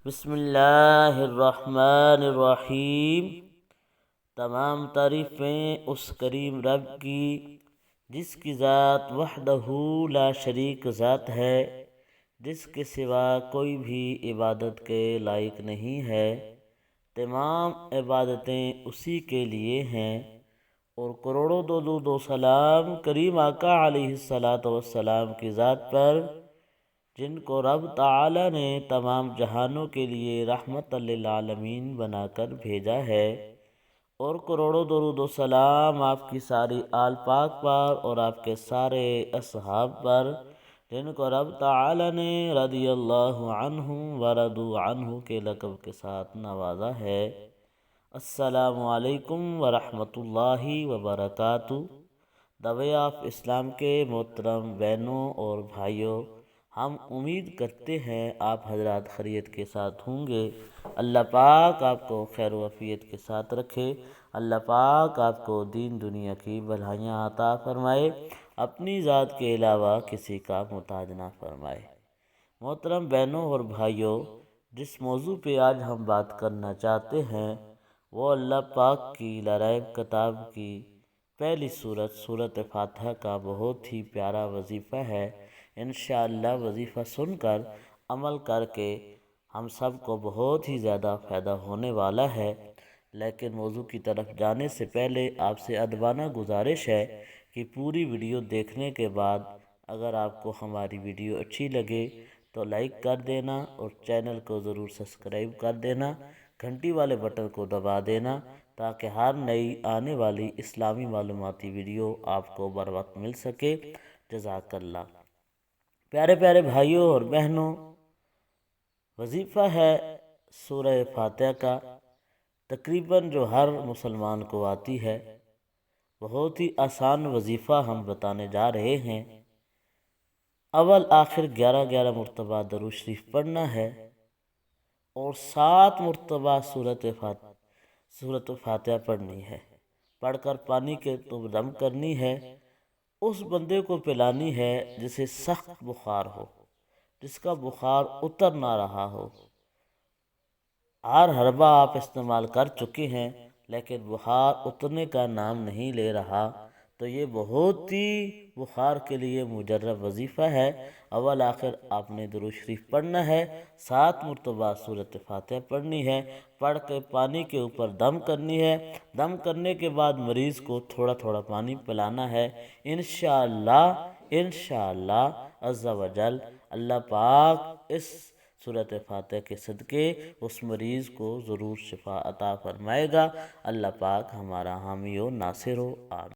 بسم اللہ الرحمن الرحیم۔ تمام تعریفیں اس کریم رب کی جس کی ذات وحدہ لا شریک ذات ہے، جس کے سوا کوئی بھی عبادت کے لائق نہیں ہے۔ تمام عبادتیں اسی کے لیے ہیں، اور کروڑوں درود و سلام کریم آقا علیہ الصلاۃ والسلام کی ذات پر، جن کو رب تعالی نے تمام جہانوں کے لیے رحمت للعالمین بنا کر بھیجا ہے، اور کروڑوں درود و سلام آپ کی ساری آل پاک پر اور آپ کے سارے اصحاب پر، جن کو رب تعالی نے رضی اللہ عنہم ورضوا عنہ کے لقب کے ساتھ نوازا ہے۔ السلام علیکم ورحمۃ اللہ وبرکاتہ۔ دعوے آف اسلام کے محترم بہنوں اور بھائیوں، ہم امید کرتے ہیں آپ حضرات خیریت کے ساتھ ہوں گے۔ اللہ پاک آپ کو خیر و عافیت کے ساتھ رکھے۔ اللہ پاک آپ کو دین دنیا کی بھلائیاں عطا فرمائے، اپنی ذات کے علاوہ کسی کا محتاج نہ فرمائے۔ محترم بہنوں اور بھائیوں، جس موضوع پہ آج ہم بات کرنا چاہتے ہیں وہ اللہ پاک کی لا ریب کتاب کی پہلی سورت فاتحہ کا بہت ہی پیارا وظیفہ ہے۔ انشاءاللہ وظیفہ سن کر عمل کر کے ہم سب کو بہت ہی زیادہ فائدہ ہونے والا ہے۔ لیکن موضوع کی طرف جانے سے پہلے آپ سے ادبانہ گزارش ہے کہ پوری ویڈیو دیکھنے کے بعد اگر آپ کو ہماری ویڈیو اچھی لگے تو لائک کر دینا، اور چینل کو ضرور سبسکرائب کر دینا، گھنٹی والے بٹن کو دبا دینا، تاکہ ہر نئی آنے والی اسلامی معلوماتی ویڈیو آپ کو بر وقت مل سکے۔ جزاک اللہ۔ پیارے پیارے بھائیوں اور بہنوں، وظیفہ ہے سورہ فاتحہ کا، تقریباً جو ہر مسلمان کو آتی ہے۔ بہت ہی آسان وظیفہ ہم بتانے جا رہے ہیں۔ اول آخر 11 مرتبہ درود شریف پڑھنا ہے، اور 7 مرتبہ سورۃ فاتحہ پڑھنی ہے۔ پڑھ کر پانی کے تو دم کرنی ہے، اس بندے کو پلانی ہے جسے سخت بخار ہو، جس کا بخار اتر نہ رہا ہو۔ ہر حربہ آپ استعمال کر چکے ہیں لیکن بخار اترنے کا نام نہیں لے رہا، تو یہ بہت ہی بخار کے لیے مجرب وظیفہ ہے۔ اول آخر آپ نے درود شریف پڑھنا ہے، 7 مرتبہ سورۃ فاتحہ پڑھنی ہے، پڑھ کے پانی کے اوپر دم کرنی ہے۔ دم کرنے کے بعد مریض کو تھوڑا تھوڑا پانی پلانا ہے۔ انشاءاللہ عز و جل اللہ پاک اس سورۃ فاتحہ کے صدقے اس مریض کو ضرور شفا عطا فرمائے گا۔ اللہ پاک ہمارا حامی و ناصر ہو، آمین۔